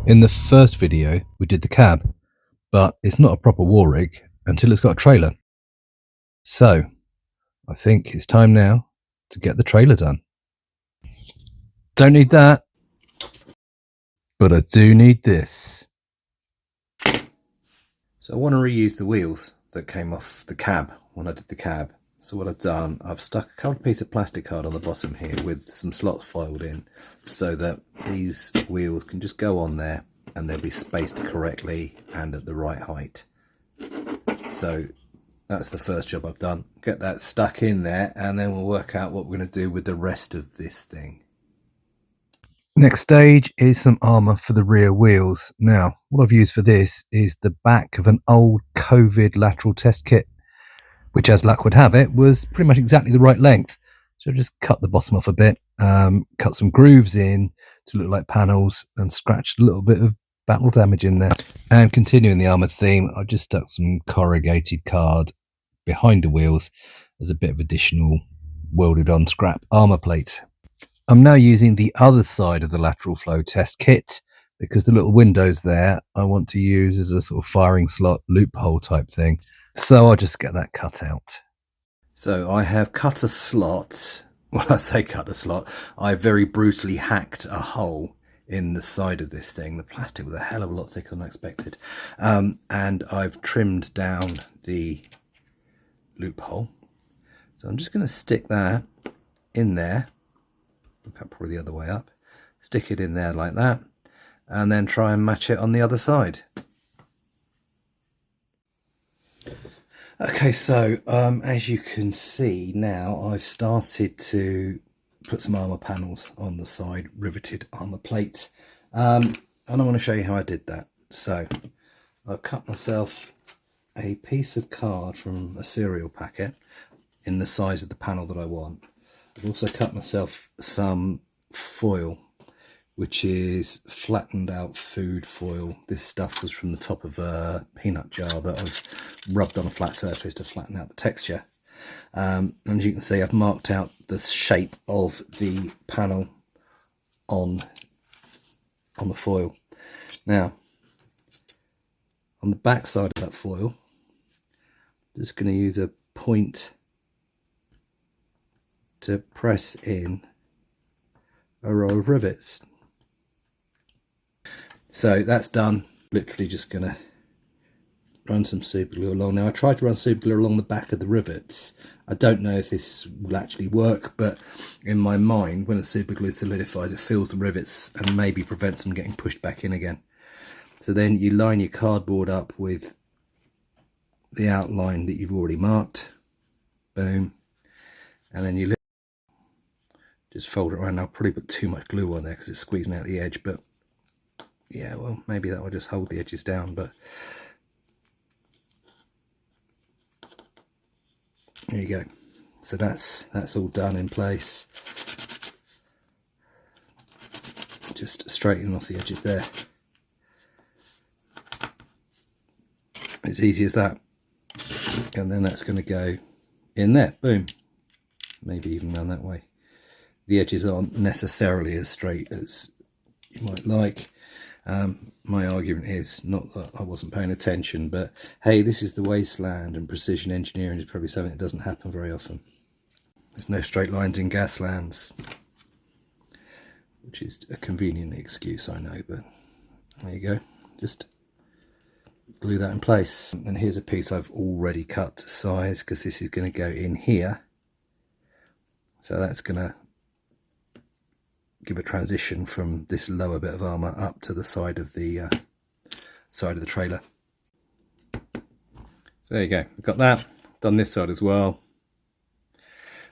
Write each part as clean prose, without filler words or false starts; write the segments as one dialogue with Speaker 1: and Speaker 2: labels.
Speaker 1: In the first video, we did the cab, but it's not a proper war rig until it's got a trailer. So, I think it's time now to get the trailer done. Don't need that, but I do need this. So I want to reuse the wheels that came off the cab when I did the cab. So what I've done, I've stuck a couple of pieces of plastic card on the bottom here with some slots filed in so that these wheels can just go on there and they'll be spaced correctly and at the right height. So that's the first job I've done. Get that stuck in there and then we'll work out what we're going to do with the rest of this thing. Next stage is some armour for the rear wheels. Now, what I've used for this is the back of an old COVID lateral test kit, which, as luck would have it, was pretty much exactly the right length. So I just cut the bottom off a bit, cut some grooves in to look like panels, and scratched a little bit of battle damage in there. And continuing the armoured theme, I just stuck some corrugated card behind the wheels as a bit of additional welded on scrap armour plate. I'm now using the other side of the lateral flow test kit because the little windows there I want to use as a sort of firing slot loophole type thing. So I'll just get that cut out. So I have cut a slot. Well, I say cut a slot. I very brutally hacked a hole in the side of this thing. The plastic was a hell of a lot thicker than I expected. And I've trimmed down the loophole. So I'm just going to stick that in there. Probably the other way up. Stick it in there like that. And then try and match it on the other side. Okay, so as you can see now, I've started to put some armour panels on the side, riveted armour plates, and I want to show you how I did that. So I've cut myself a piece of card from a cereal packet in the size of the panel that I want. I've also cut myself some foil, which is flattened out food foil. This stuff was from the top of a peanut jar that I've rubbed on a flat surface to flatten out the texture. And as you can see, I've marked out the shape of the panel on the foil. Now, on the back side of that foil, I'm just going to use a point to press in a row of rivets. So that's done. Literally just going to run some super glue along. Now I tried to run super glue along the back of the rivets. I don't know if this will actually work, but in my mind, when the super glue solidifies, it fills the rivets and maybe prevents them getting pushed back in again. So then you line your cardboard up with the outline that you've already marked. Boom. And then you just fold it around. Now I'll probably put too much glue on there because it's squeezing out the edge, but yeah, well, maybe that will just hold the edges down. But there you go. So that's all done in place. Just straightening off the edges there. It's easy as that. And then that's going to go in there. Boom. Maybe even around that way. The edges aren't necessarily as straight as you might like. My argument is not that I wasn't paying attention, but hey, this is the wasteland and precision engineering is probably something that doesn't happen very often. There's no straight lines in Gaslands, which is a convenient excuse, I know, but there you go. Just glue that in place. And here's a piece I've already cut to size because this is going to go in here. So that's going to give a transition from this lower bit of armour up to the side of the trailer. So there you go, we've got that. Done this side as well.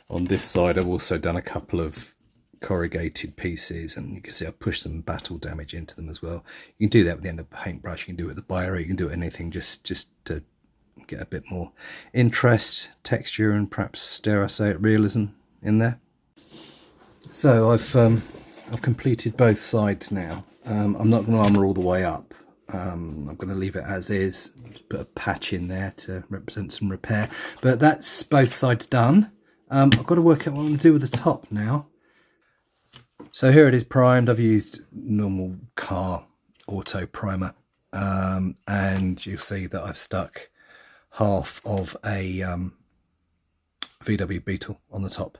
Speaker 1: On this side I've also done a couple of corrugated pieces, and you can see I've pushed some battle damage into them as well. You can do that with the end of a paintbrush, you can do it with the biro, you can do anything just to get a bit more interest, texture, and perhaps, dare I say it, realism in there. So I've completed both sides now. I'm not going to armour all the way up. I'm going to leave it as is, put a patch in there to represent some repair. But that's both sides done. I've got to work out what I'm going to do with the top now. So here it is primed. I've used normal car auto primer, and you'll see that I've stuck half of a VW Beetle on the top.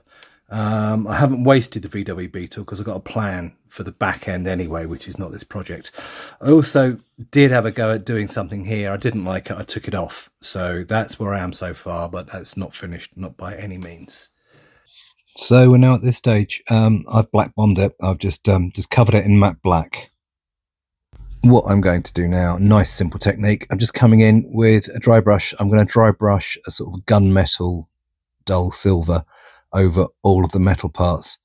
Speaker 1: I haven't wasted the VW Beetle because I've got a plan for the back end anyway, which is not this project. I also did have a go at doing something here. I didn't like it. I took it off. So that's where I am so far, but that's not finished, not by any means. So we're now at this stage. I've black bombed it. I've just covered it in matte black. What I'm going to do now, nice simple technique. I'm just coming in with a dry brush. I'm going to dry brush a sort of gunmetal dull silver over all of the metal parts.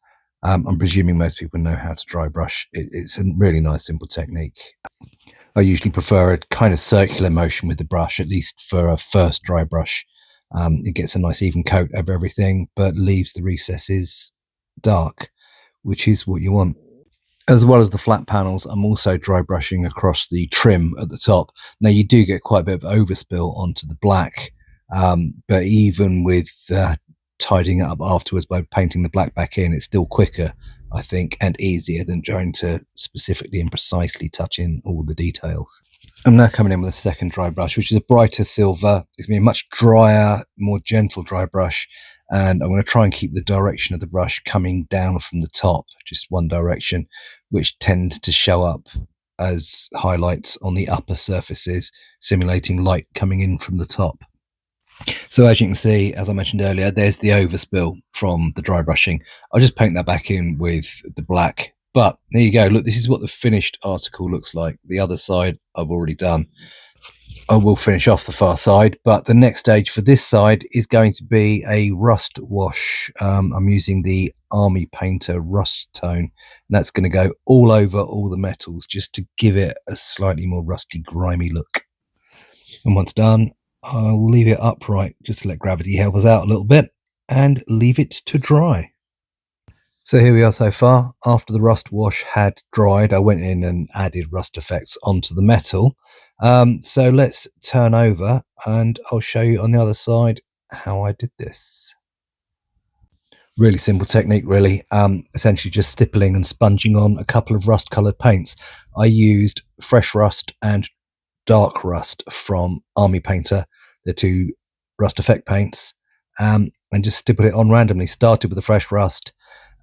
Speaker 1: I'm presuming most people know how to dry brush. It's a really nice simple technique. I usually prefer a kind of circular motion with the brush, at least for a first dry brush. It gets a nice even coat over everything, but leaves the recesses dark, which is what you want. As well as the flat panels, I'm also dry brushing across the trim at the top. Now you do get quite a bit of overspill onto the black, but even with tidying it up afterwards by painting the black back in, it's still quicker, I think, and easier than trying to specifically and precisely touch in all the details. I'm now coming in with a second dry brush, which is a brighter silver. It's going to be a much drier, more gentle dry brush, and I'm going to try and keep the direction of the brush coming down from the top, just one direction, which tends to show up as highlights on the upper surfaces, simulating light coming in from the top. So as you can see, as I mentioned earlier, there's the overspill from the dry brushing. I'll just paint that back in with the black. But there you go. Look, this is what the finished article looks like. The other side I've already done. I will finish off the far side, but the next stage for this side is going to be a rust wash. I'm using the Army Painter rust tone, and that's going to go all over all the metals just to give it a slightly more rusty, grimy look. And once done, I'll leave it upright just to let gravity help us out a little bit and leave it to dry. So here we are so far. After the rust wash had dried, I went in and added rust effects onto the metal. So let's turn over and I'll show you on the other side how I did this. Really simple technique, really. Essentially just stippling and sponging on a couple of rust coloured paints. I used fresh rust and dark rust from Army Painter, the two rust effect paints, and just stippled it on randomly. Started with the fresh rust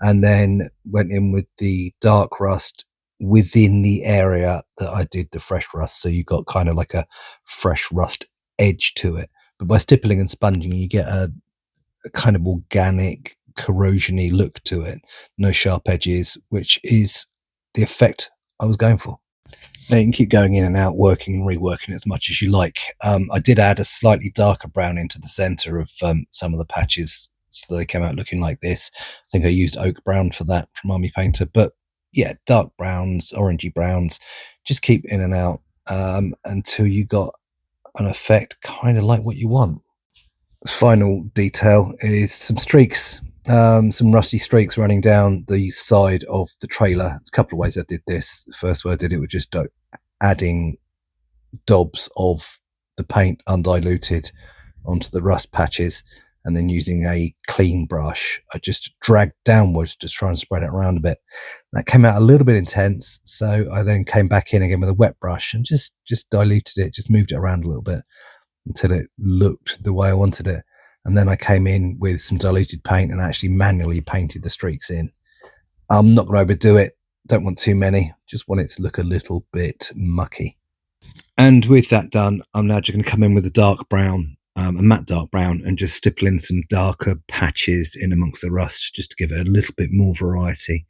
Speaker 1: and then went in with the dark rust within the area that I did the fresh rust. So you got kind of like a fresh rust edge to it. But by stippling and sponging, you get a kind of organic, corrosion-y look to it. No sharp edges, which is the effect I was going for. Now you can keep going in and out, working and reworking as much as you like. I did add a slightly darker brown into the center of some of the patches, so they came out looking like this. I think I used oak brown for that from Army Painter, but yeah, dark browns, orangey browns, just keep in and out until you got an effect kind of like what you want. Final detail is some streaks, some rusty streaks running down the side of the trailer. There's a couple of ways I did this. The first way I did it was just adding dobs of the paint undiluted onto the rust patches, and then using a clean brush, I just dragged downwards to try and spread it around a bit. That came out a little bit intense, so I then came back in again with a wet brush and just diluted it, just moved it around a little bit until it looked the way I wanted it. And then I came in with some diluted paint and actually manually painted the streaks in. I'm not going to overdo it. Don't want too many. Just want it to look a little bit mucky. And with that done, I'm now just going to come in with a dark brown, a matte dark brown, and just stipple in some darker patches in amongst the rust, just to give it a little bit more variety.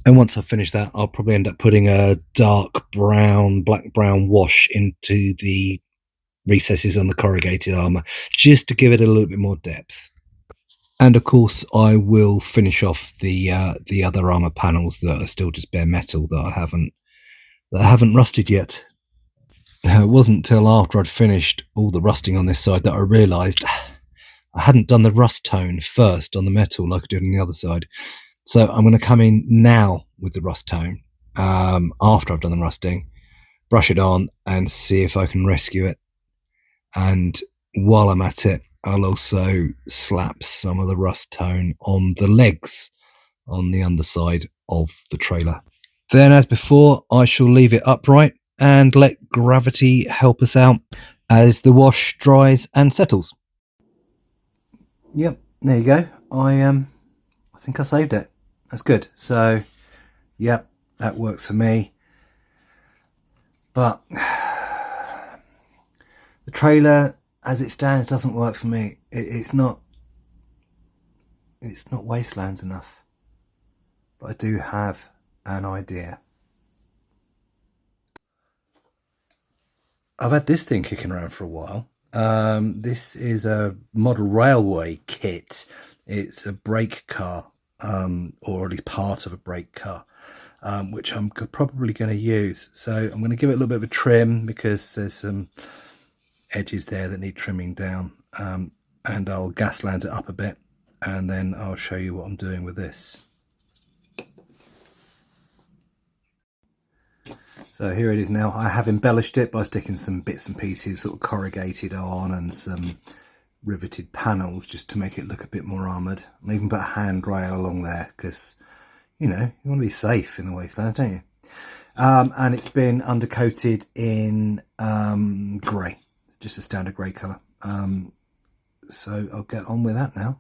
Speaker 1: And once I've finished that, I'll probably end up putting a dark brown, black brown wash into the recesses on the corrugated armour, just to give it a little bit more depth. And of course, I will finish off the other armour panels that are still just bare metal that I haven't rusted yet. It wasn't until after I'd finished all the rusting on this side that I realised I hadn't done the rust tone first on the metal like I did on the other side. So I'm going to come in now with the rust tone after I've done the rusting, brush it on and see if I can rescue it. And while I'm at it, I'll also slap some of the rust tone on the legs on the underside of the trailer. Then, as before, I shall leave it upright and let gravity help us out as the wash dries and settles. Yep, there you go. I think I saved it. That's good. So, yep, that works for me. But the trailer, as it stands, doesn't work for me. It's not Wastelands enough. But I do have an idea. I've had this thing kicking around for a while. This is a model railway kit. It's a brake car, or at least part of a brake car, which I'm probably going to use. So I'm going to give it a little bit of a trim because there's some edges there that need trimming down, and I'll Gaslands it up a bit, and then I'll show you what I'm doing with this. So here it is now. I have embellished it by sticking some bits and pieces sort of corrugated on and some riveted panels just to make it look a bit more armoured. I even put a handrail along there because, you know, you want to be safe in the Wastelands, don't you? And it's been undercoated in grey. It's just a standard grey colour. So I'll get on with that now.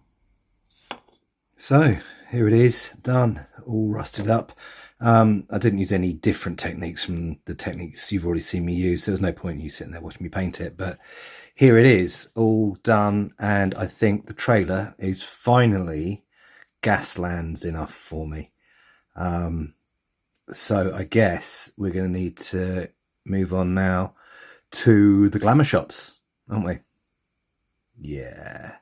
Speaker 1: So here it is, done, all rusted up. I didn't use any different techniques from the techniques you've already seen me use. There was no point in you sitting there watching me paint it, but here it is, all done, and I think the trailer is finally Gaslands enough for me. So I guess we're going to need to move on now to the glamour shots, aren't we? Yeah.